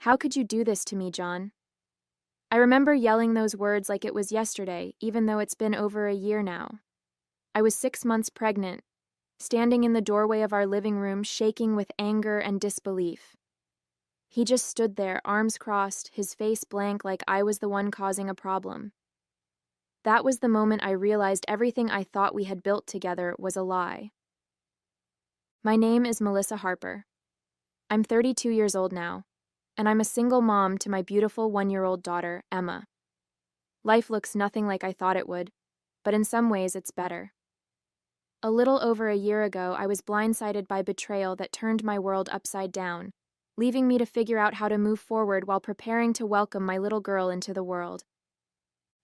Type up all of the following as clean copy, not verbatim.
How could you do this to me, John? I remember yelling those words like it was yesterday, even though it's been over a year now. I was 6 months pregnant, standing in the doorway of our living room, shaking with anger and disbelief. He just stood there, arms crossed, his face blank like I was the one causing a problem. That was the moment I realized everything I thought we had built together was a lie. My name is Melissa Harper. I'm 32 years old now, and I'm a single mom to my beautiful 1-year-old daughter, Emma. Life looks nothing like I thought it would, but in some ways it's better. A little over a year ago, I was blindsided by betrayal that turned my world upside down, leaving me to figure out how to move forward while preparing to welcome my little girl into the world.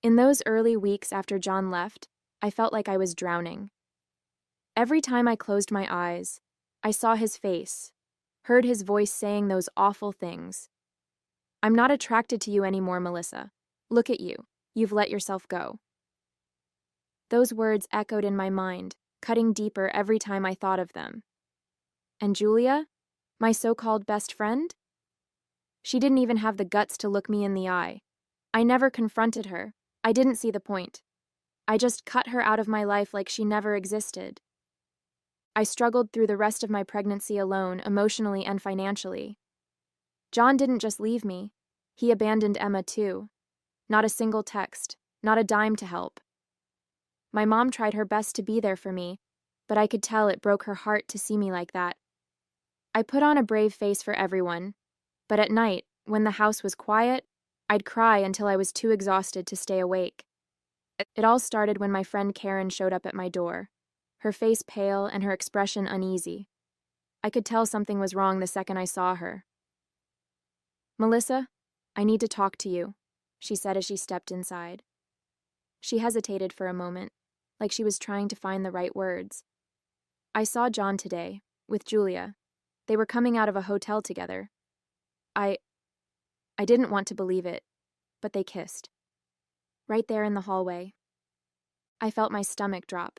In those early weeks after John left, I felt like I was drowning. Every time I closed my eyes, I saw his face, heard his voice saying those awful things. "I'm not attracted to you anymore, Melissa. Look at you. You've let yourself go." Those words echoed in my mind, cutting deeper every time I thought of them. And Julia, my so-called best friend? She didn't even have the guts to look me in the eye. I never confronted her. I didn't see the point. I just cut her out of my life like she never existed. I struggled through the rest of my pregnancy alone, emotionally and financially. John didn't just leave me. He abandoned Emma too. Not a single text, not a dime to help. My mom tried her best to be there for me, but I could tell it broke her heart to see me like that. I put on a brave face for everyone, but at night, when the house was quiet, I'd cry until I was too exhausted to stay awake. It all started when my friend Karen showed up at my door, her face pale and her expression uneasy. I could tell something was wrong the second I saw her. "Melissa, I need to talk to you," she said as she stepped inside. She hesitated for a moment, like she was trying to find the right words. "I saw John today, with Julia. They were coming out of a hotel together. I didn't want to believe it, but they kissed. Right there in the hallway." I felt my stomach drop.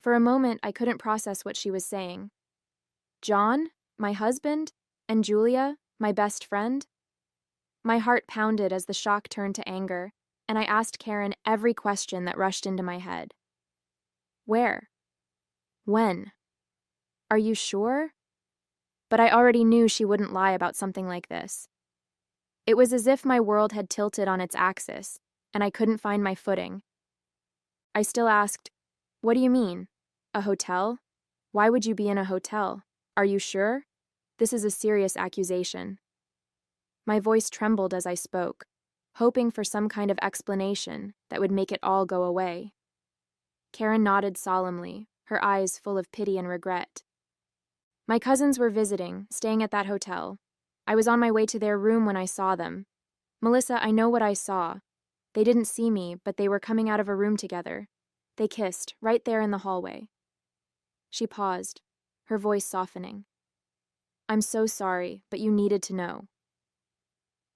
For a moment, I couldn't process what she was saying. John, my husband, and Julia, my best friend? My heart pounded as the shock turned to anger, and I asked Karen every question that rushed into my head. Where? When? Are you sure? But I already knew she wouldn't lie about something like this. It was as if my world had tilted on its axis, and I couldn't find my footing. I still asked, "What do you mean? A hotel? Why would you be in a hotel? Are you sure? This is a serious accusation." My voice trembled as I spoke, hoping for some kind of explanation that would make it all go away. Karen nodded solemnly, her eyes full of pity and regret. "My cousins were visiting, staying at that hotel. I was on my way to their room when I saw them. Melissa, I know what I saw. They didn't see me, but they were coming out of a room together. They kissed, right there in the hallway." She paused, her voice softening. "I'm so sorry, but you needed to know."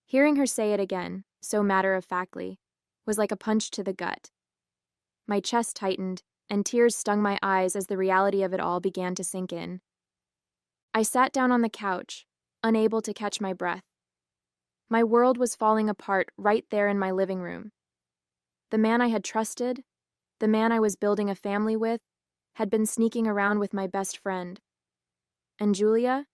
Hearing her say it again, so matter-of-factly, was like a punch to the gut. My chest tightened, and tears stung my eyes as the reality of it all began to sink in. I sat down on the couch, unable to catch my breath. My world was falling apart right there in my living room. The man I had trusted, the man I was building a family with, had been sneaking around with my best friend. And Julia?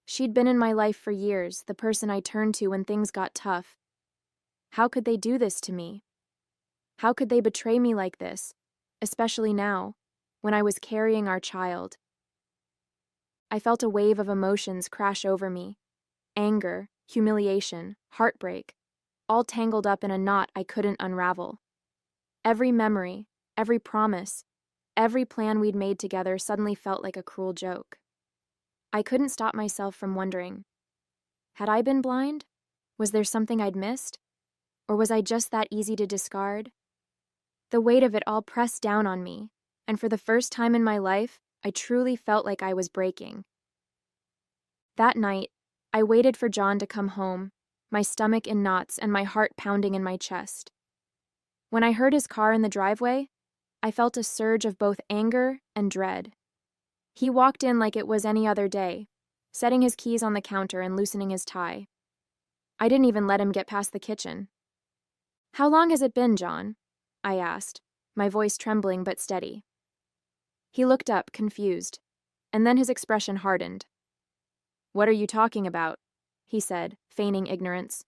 She'd been in my life for years, the person I turned to when things got tough. How could they do this to me? How could they betray me like this, especially now, when I was carrying our child? I felt a wave of emotions crash over me. Anger, humiliation, heartbreak, all tangled up in a knot I couldn't unravel. Every memory, every promise, every plan we'd made together suddenly felt like a cruel joke. I couldn't stop myself from wondering, had I been blind? Was there something I'd missed? Or was I just that easy to discard? The weight of it all pressed down on me, and for the first time in my life, I truly felt like I was breaking. That night, I waited for John to come home, my stomach in knots and my heart pounding in my chest. When I heard his car in the driveway, I felt a surge of both anger and dread. He walked in like it was any other day, setting his keys on the counter and loosening his tie. I didn't even let him get past the kitchen. How long has it been, John? I asked, my voice trembling but steady. He looked up, confused, and then his expression hardened. What are you talking about? He said, feigning ignorance.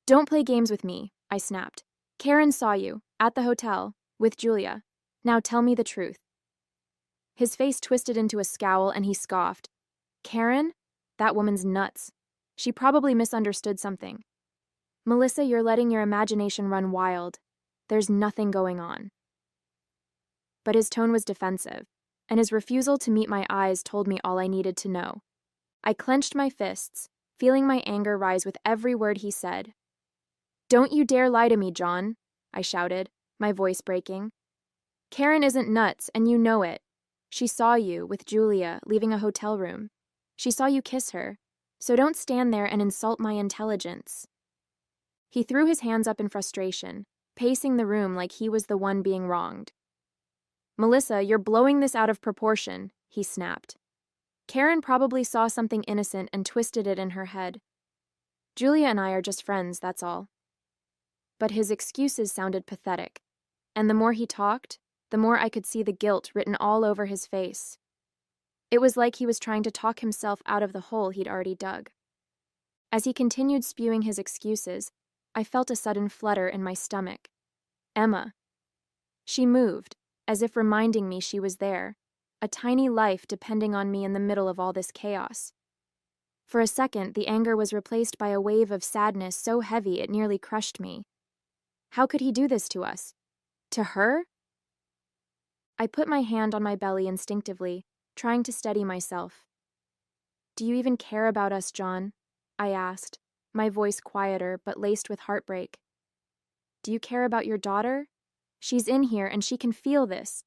Don't play games with me, I snapped. Karen saw you, at the hotel, with Julia. Now tell me the truth. His face twisted into a scowl and he scoffed. Karen? That woman's nuts. She probably misunderstood something. Melissa, you're letting your imagination run wild. There's nothing going on. But his tone was defensive, and his refusal to meet my eyes told me all I needed to know. I clenched my fists, feeling my anger rise with every word he said. Don't you dare lie to me, John, I shouted, my voice breaking. Karen isn't nuts, and you know it. She saw you, with Julia, leaving a hotel room. She saw you kiss her, so don't stand there and insult my intelligence. He threw his hands up in frustration, pacing the room like he was the one being wronged. Melissa, you're blowing this out of proportion, he snapped. Karen probably saw something innocent and twisted it in her head. Julia and I are just friends, that's all. But his excuses sounded pathetic, and the more he talked, the more I could see the guilt written all over his face. It was like he was trying to talk himself out of the hole he'd already dug. As he continued spewing his excuses, I felt a sudden flutter in my stomach. Emma. She moved, as if reminding me she was there, a tiny life depending on me in the middle of all this chaos. For a second, the anger was replaced by a wave of sadness so heavy it nearly crushed me. How could he do this to us? To her? I put my hand on my belly instinctively, trying to steady myself. Do you even care about us, John? I asked, my voice quieter but laced with heartbreak. Do you care about your daughter? She's in here and she can feel this.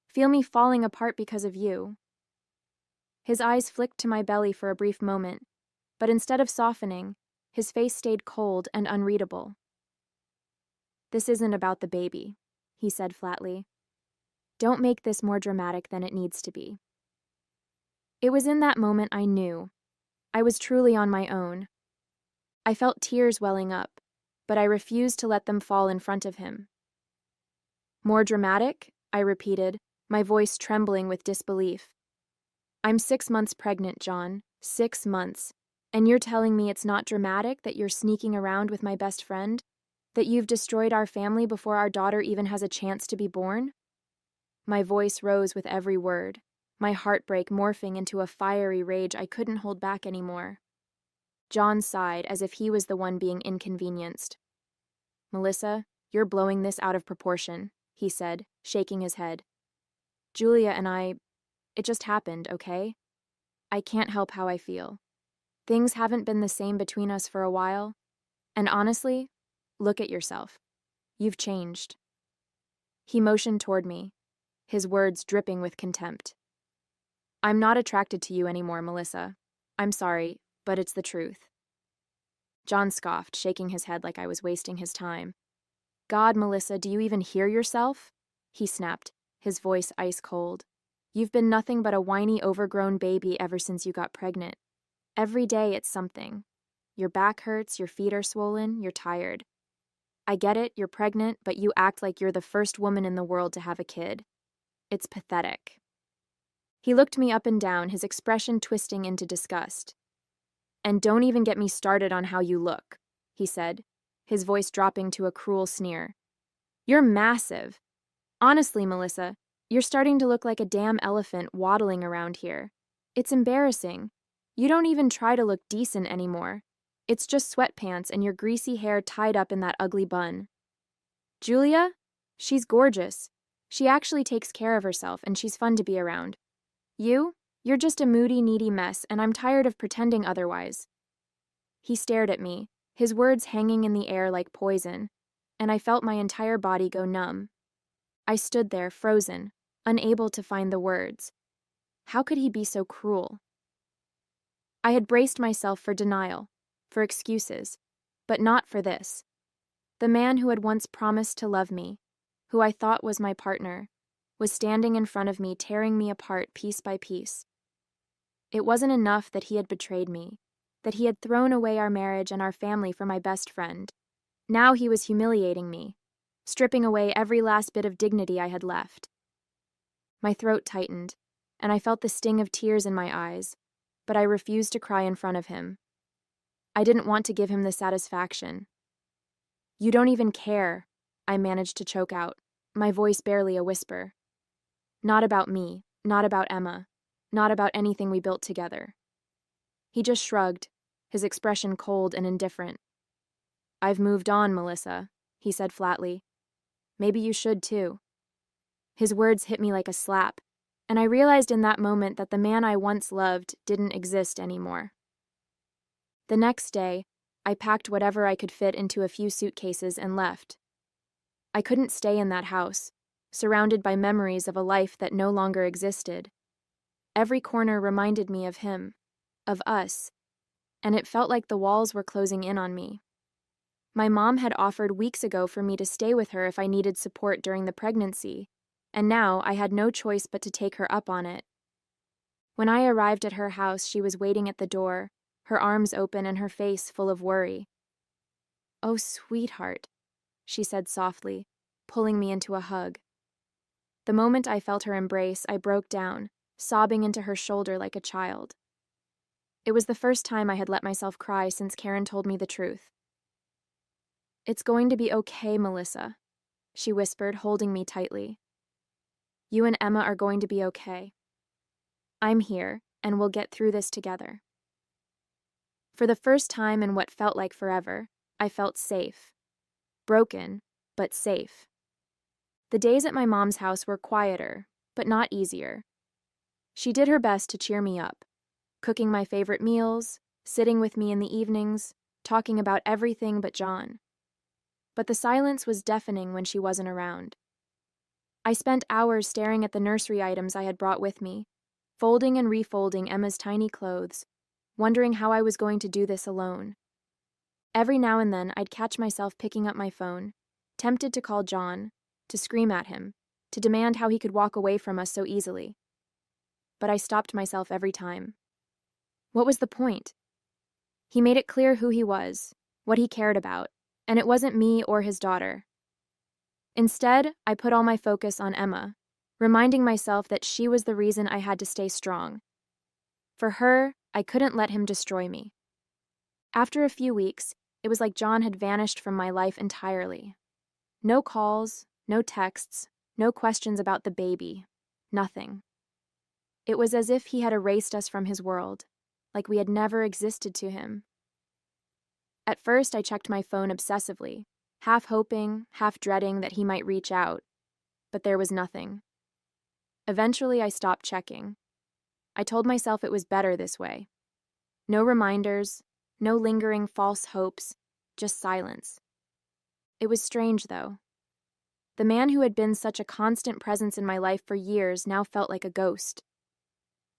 Feel me falling apart because of you. His eyes flicked to my belly for a brief moment, but instead of softening, his face stayed cold and unreadable. This isn't about the baby, he said flatly. Don't make this more dramatic than it needs to be. It was in that moment I knew. I was truly on my own. I felt tears welling up, but I refused to let them fall in front of him. More dramatic? I repeated, my voice trembling with disbelief. I'm 6 months pregnant, John. 6 months. And you're telling me it's not dramatic that you're sneaking around with my best friend? That you've destroyed our family before our daughter even has a chance to be born? My voice rose with every word, my heartbreak morphing into a fiery rage I couldn't hold back anymore. John sighed as if he was the one being inconvenienced. Melissa, you're blowing this out of proportion, he said, shaking his head. Julia and it just happened, okay? I can't help how I feel. Things haven't been the same between us for a while, and honestly, look at yourself. You've changed. He motioned toward me, his words dripping with contempt. I'm not attracted to you anymore, Melissa. I'm sorry, but it's the truth. John scoffed, shaking his head like I was wasting his time. God, Melissa, do you even hear yourself? He snapped, his voice ice cold. You've been nothing but a whiny, overgrown baby ever since you got pregnant. Every day it's something. Your back hurts, your feet are swollen, you're tired. I get it, you're pregnant, but you act like you're the first woman in the world to have a kid. It's pathetic. He looked me up and down, his expression twisting into disgust. And don't even get me started on how you look, he said, his voice dropping to a cruel sneer. You're massive. Honestly, Melissa, you're starting to look like a damn elephant waddling around here. It's embarrassing. You don't even try to look decent anymore. It's just sweatpants and your greasy hair tied up in that ugly bun. Julia? She's gorgeous. She actually takes care of herself and she's fun to be around. You're just a moody, needy mess, and I'm tired of pretending otherwise. He stared at me, his words hanging in the air like poison, and I felt my entire body go numb. I stood there, frozen, unable to find the words. How could he be so cruel? I had braced myself for denial, for excuses, but not for this. The man who had once promised to love me, who I thought was my partner, was standing in front of me, tearing me apart piece by piece. It wasn't enough that he had betrayed me. that he had thrown away our marriage and our family for my best friend. Now he was humiliating me, stripping away every last bit of dignity I had left. My throat tightened, and I felt the sting of tears in my eyes, but I refused to cry in front of him. I didn't want to give him the satisfaction. "You don't even care," I managed to choke out, my voice barely a whisper. "Not about me, not about Emma, not about anything we built together." He just shrugged, his expression cold and indifferent. "I've moved on, Melissa," he said flatly. "Maybe you should too." His words hit me like a slap, and I realized in that moment that the man I once loved didn't exist anymore. The next day, I packed whatever I could fit into a few suitcases and left. I couldn't stay in that house, surrounded by memories of a life that no longer existed. Every corner reminded me of him, of us, and it felt like the walls were closing in on me. My mom had offered weeks ago for me to stay with her if I needed support during the pregnancy, and now I had no choice but to take her up on it. When I arrived at her house, she was waiting at the door, her arms open and her face full of worry. "Oh, sweetheart," she said softly, pulling me into a hug. The moment I felt her embrace, I broke down, sobbing into her shoulder like a child. It was the first time I had let myself cry since Karen told me the truth. "It's going to be okay, Melissa," she whispered, holding me tightly. "You and Emma are going to be okay. I'm here, and we'll get through this together." For the first time in what felt like forever, I felt safe. Broken, but safe. The days at my mom's house were quieter, but not easier. She did her best to cheer me up, cooking my favorite meals, sitting with me in the evenings, talking about everything but John. But the silence was deafening when she wasn't around. I spent hours staring at the nursery items I had brought with me, folding and refolding Emma's tiny clothes, wondering how I was going to do this alone. Every now and then, I'd catch myself picking up my phone, tempted to call John, to scream at him, to demand how he could walk away from us so easily. But I stopped myself every time. What was the point? He made it clear who he was, what he cared about, and it wasn't me or his daughter. Instead, I put all my focus on Emma, reminding myself that she was the reason I had to stay strong. For her, I couldn't let him destroy me. After a few weeks, it was like John had vanished from my life entirely. No calls, no texts, no questions about the baby, nothing. It was as if he had erased us from his world, like we had never existed to him. At first, I checked my phone obsessively, half hoping, half dreading that he might reach out, but there was nothing. Eventually, I stopped checking. I told myself it was better this way. No reminders, no lingering false hopes, just silence. It was strange, though. The man who had been such a constant presence in my life for years now felt like a ghost.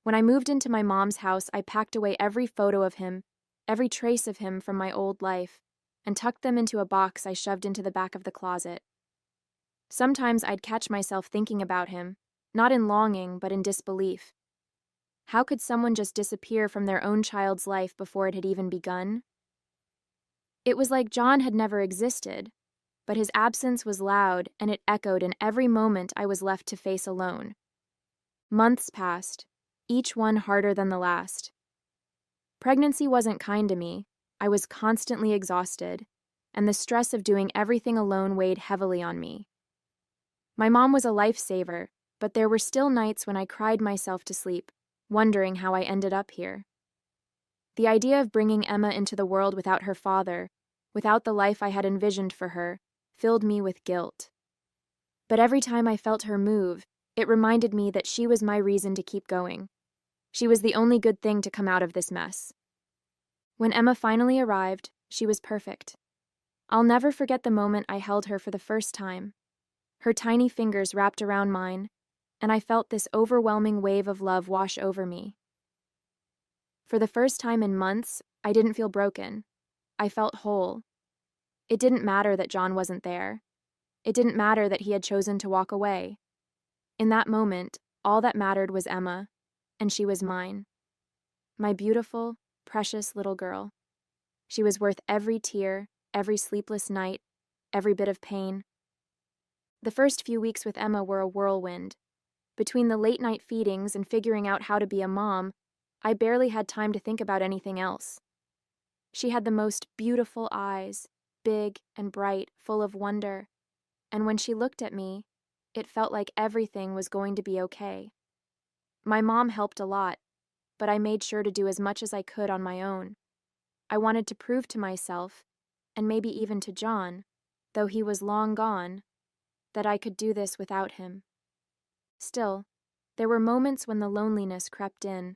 When I moved into my mom's house, I packed away every photo of him, every trace of him from my old life, and tucked them into a box I shoved into the back of the closet. Sometimes I'd catch myself thinking about him, not in longing, but in disbelief. How could someone just disappear from their own child's life before it had even begun? It was like John had never existed, but his absence was loud and it echoed in every moment I was left to face alone. Months passed, each one harder than the last. Pregnancy wasn't kind to me. I was constantly exhausted, and the stress of doing everything alone weighed heavily on me. My mom was a lifesaver, but there were still nights when I cried myself to sleep, wondering how I ended up here. The idea of bringing Emma into the world without her father, without the life I had envisioned for her, filled me with guilt. But every time I felt her move, it reminded me that she was my reason to keep going. She was the only good thing to come out of this mess. When Emma finally arrived, she was perfect. I'll never forget the moment I held her for the first time. Her tiny fingers wrapped around mine, and I felt this overwhelming wave of love wash over me. For the first time in months, I didn't feel broken. I felt whole. It didn't matter that John wasn't there. It didn't matter that he had chosen to walk away. In that moment, all that mattered was Emma, and she was mine. My beautiful, precious little girl. She was worth every tear, every sleepless night, every bit of pain. The first few weeks with Emma were a whirlwind. Between the late-night feedings and figuring out how to be a mom, I barely had time to think about anything else. She had the most beautiful eyes, big and bright, full of wonder, and when she looked at me, it felt like everything was going to be okay. My mom helped a lot, but I made sure to do as much as I could on my own. I wanted to prove to myself, and maybe even to John, though he was long gone, that I could do this without him. Still, there were moments when the loneliness crept in.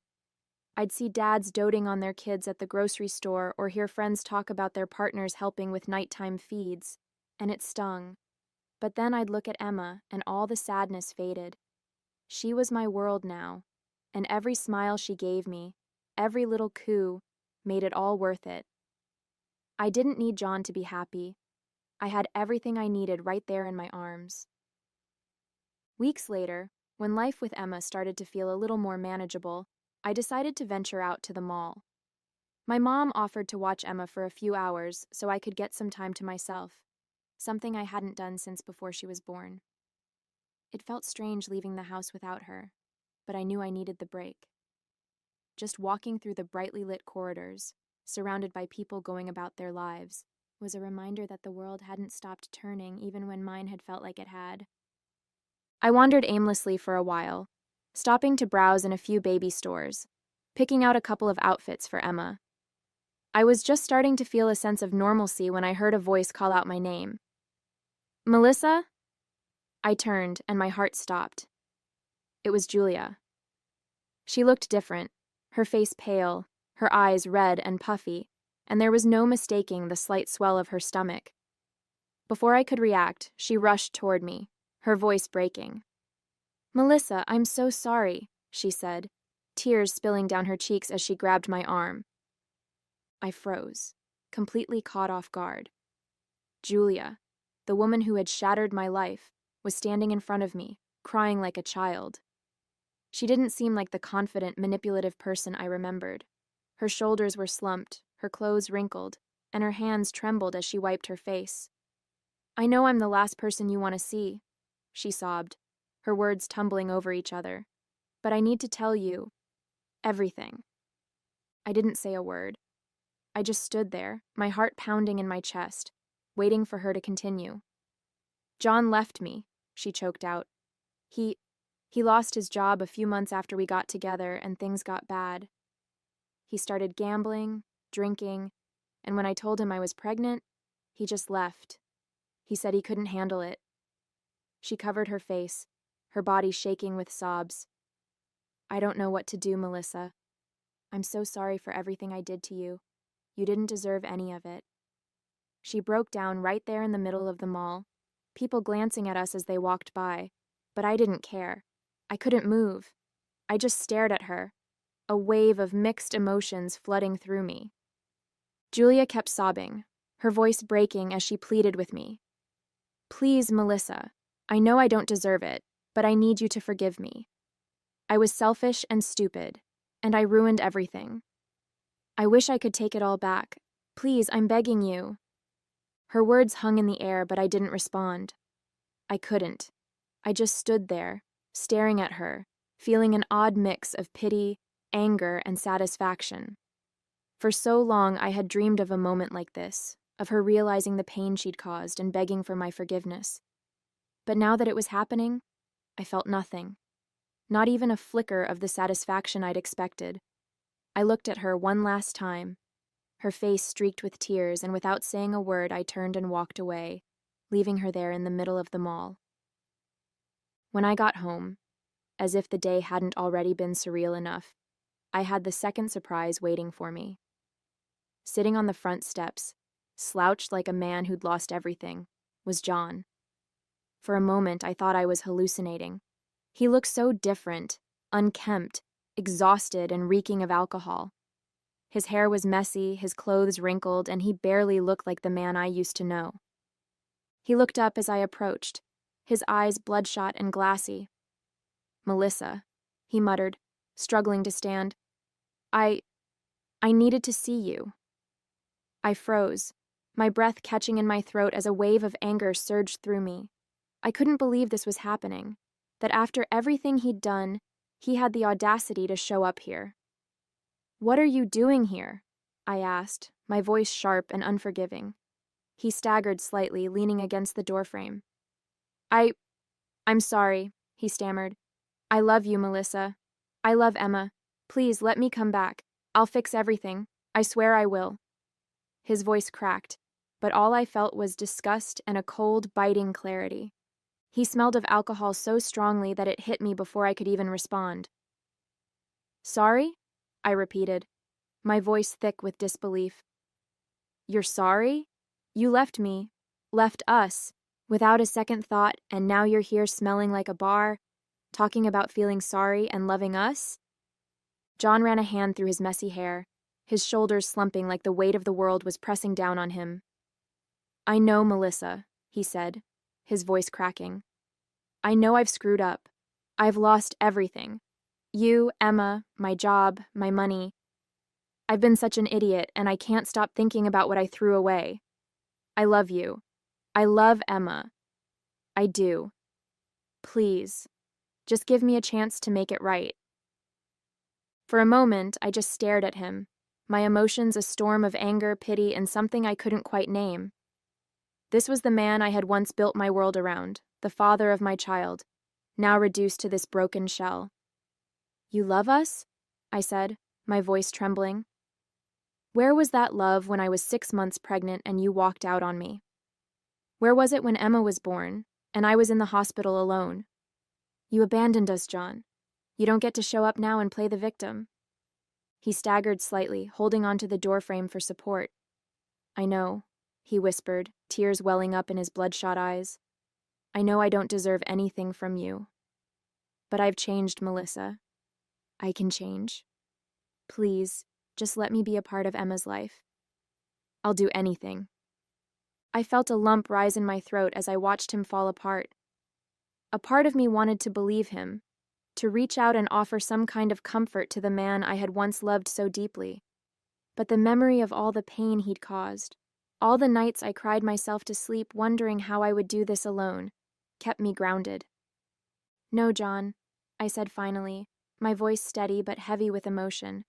I'd see dads doting on their kids at the grocery store or hear friends talk about their partners helping with nighttime feeds, and it stung. But then I'd look at Emma, and all the sadness faded. She was my world now, and every smile she gave me, every little coo, made it all worth it. I didn't need John to be happy. I had everything I needed right there in my arms. Weeks later, when life with Emma started to feel a little more manageable, I decided to venture out to the mall. My mom offered to watch Emma for a few hours so I could get some time to myself, something I hadn't done since before she was born. It felt strange leaving the house without her, but I knew I needed the break. Just walking through the brightly lit corridors, surrounded by people going about their lives, was a reminder that the world hadn't stopped turning even when mine had felt like it had. I wandered aimlessly for a while, stopping to browse in a few baby stores, picking out a couple of outfits for Emma. I was just starting to feel a sense of normalcy when I heard a voice call out my name. "Melissa?" I turned, and my heart stopped. It was Julia. She looked different, her face pale, her eyes red and puffy, and there was no mistaking the slight swell of her stomach. Before I could react, she rushed toward me, her voice breaking. "Melissa, I'm so sorry," she said, tears spilling down her cheeks as she grabbed my arm. I froze, completely caught off guard. Julia, the woman who had shattered my life, was standing in front of me, crying like a child. She didn't seem like the confident, manipulative person I remembered. Her shoulders were slumped, her clothes wrinkled, and her hands trembled as she wiped her face. "I know I'm the last person you want to see," she sobbed, her words tumbling over each other. "But I need to tell you everything." I didn't say a word. I just stood there, my heart pounding in my chest, waiting for her to continue. "John left me," she choked out. He lost his job a few months after we got together and things got bad. He started gambling, drinking, and when I told him I was pregnant, he just left. He said he couldn't handle it." She covered her face, her body shaking with sobs. "I don't know what to do, Melissa. I'm so sorry for everything I did to you. You didn't deserve any of it." She broke down right there in the middle of the mall, people glancing at us as they walked by, but I didn't care. I couldn't move. I just stared at her, a wave of mixed emotions flooding through me. Julia kept sobbing, her voice breaking as she pleaded with me. "Please, Melissa, I know I don't deserve it, but I need you to forgive me. I was selfish and stupid, and I ruined everything. I wish I could take it all back. Please, I'm begging you." Her words hung in the air, but I didn't respond. I couldn't. I just stood there, staring at her, feeling an odd mix of pity, anger, and satisfaction. For so long I had dreamed of a moment like this, of her realizing the pain she'd caused and begging for my forgiveness. But now that it was happening, I felt nothing. Not even a flicker of the satisfaction I'd expected. I looked at her one last time, her face streaked with tears, and without saying a word I turned and walked away, leaving her there in the middle of the mall. When I got home, as if the day hadn't already been surreal enough, I had the second surprise waiting for me. Sitting on the front steps, slouched like a man who'd lost everything, was John. For a moment I thought I was hallucinating. He looked so different, unkempt, exhausted, and reeking of alcohol. His hair was messy, his clothes wrinkled, and he barely looked like the man I used to know. He looked up as I approached, his eyes bloodshot and glassy. "Melissa," he muttered, struggling to stand. I needed to see you. I froze, my breath catching in my throat as a wave of anger surged through me. I couldn't believe this was happening, that after everything he'd done, he had the audacity to show up here. "What are you doing here?" I asked, my voice sharp and unforgiving. He staggered slightly, leaning against the doorframe. I'm sorry," he stammered. "I love you, Melissa. I love Emma. Please let me come back. I'll fix everything. I swear I will." His voice cracked, but all I felt was disgust and a cold, biting clarity. He smelled of alcohol so strongly that it hit me before I could even respond. "Sorry?" I repeated, my voice thick with disbelief. "You're sorry? You left me, left us, without a second thought, and now you're here smelling like a bar, talking about feeling sorry and loving us?" John ran a hand through his messy hair, his shoulders slumping like the weight of the world was pressing down on him. "I know, Melissa," he said, his voice cracking. "I know I've screwed up. I've lost everything. You, Emma, my job, my money. I've been such an idiot, and I can't stop thinking about what I threw away. I love you. I love Emma. I do. Please, just give me a chance to make it right." For a moment, I just stared at him, my emotions a storm of anger, pity, and something I couldn't quite name. This was the man I had once built my world around, the father of my child, now reduced to this broken shell. "You love us?" I said, my voice trembling. "Where was that love when I was 6 months pregnant and you walked out on me? Where was it when Emma was born, and I was in the hospital alone? You abandoned us, John. You don't get to show up now and play the victim." He staggered slightly, holding onto the doorframe for support. "I know," he whispered, tears welling up in his bloodshot eyes. "I know I don't deserve anything from you. But I've changed, Melissa. I can change. Please, just let me be a part of Emma's life. I'll do anything." I felt a lump rise in my throat as I watched him fall apart. A part of me wanted to believe him, to reach out and offer some kind of comfort to the man I had once loved so deeply. But the memory of all the pain he'd caused, all the nights I cried myself to sleep wondering how I would do this alone, kept me grounded. "No, John," I said finally, my voice steady but heavy with emotion.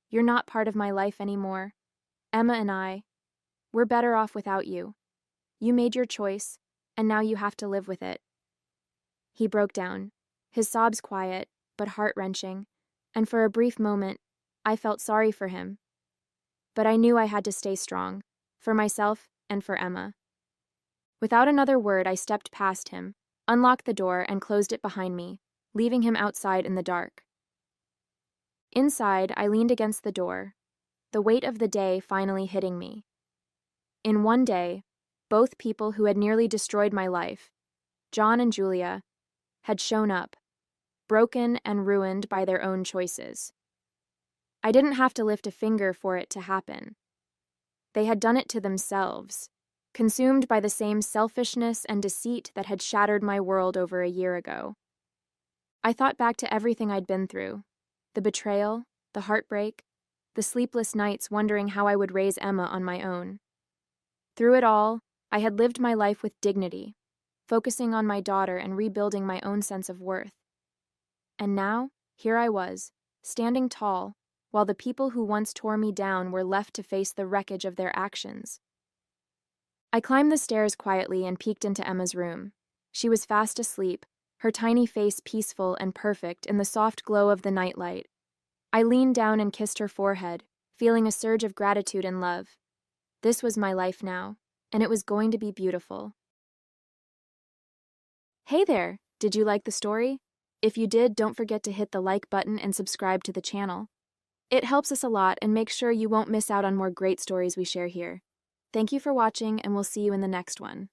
"You're not part of my life anymore. Emma and we're better off without you. You made your choice, and now you have to live with it." He broke down, his sobs quiet, but heart-wrenching, and for a brief moment, I felt sorry for him. But I knew I had to stay strong, for myself and for Emma. Without another word, I stepped past him, unlocked the door, and closed it behind me, leaving him outside in the dark. Inside, I leaned against the door, the weight of the day finally hitting me. In one day, both people who had nearly destroyed my life, John and Julia, had shown up, broken and ruined by their own choices. I didn't have to lift a finger for it to happen. They had done it to themselves, consumed by the same selfishness and deceit that had shattered my world over a year ago. I thought back to everything I'd been through, the betrayal, the heartbreak, the sleepless nights wondering how I would raise Emma on my own. Through it all, I had lived my life with dignity, focusing on my daughter and rebuilding my own sense of worth. And now, here I was, standing tall, while the people who once tore me down were left to face the wreckage of their actions. I climbed the stairs quietly and peeked into Emma's room. She was fast asleep, her tiny face peaceful and perfect in the soft glow of the nightlight. I leaned down and kissed her forehead, feeling a surge of gratitude and love. This was my life now, and it was going to be beautiful. Hey there! Did you like the story? If you did, don't forget to hit the like button and subscribe to the channel. It helps us a lot and makes sure you won't miss out on more great stories we share here. Thank you for watching, and we'll see you in the next one.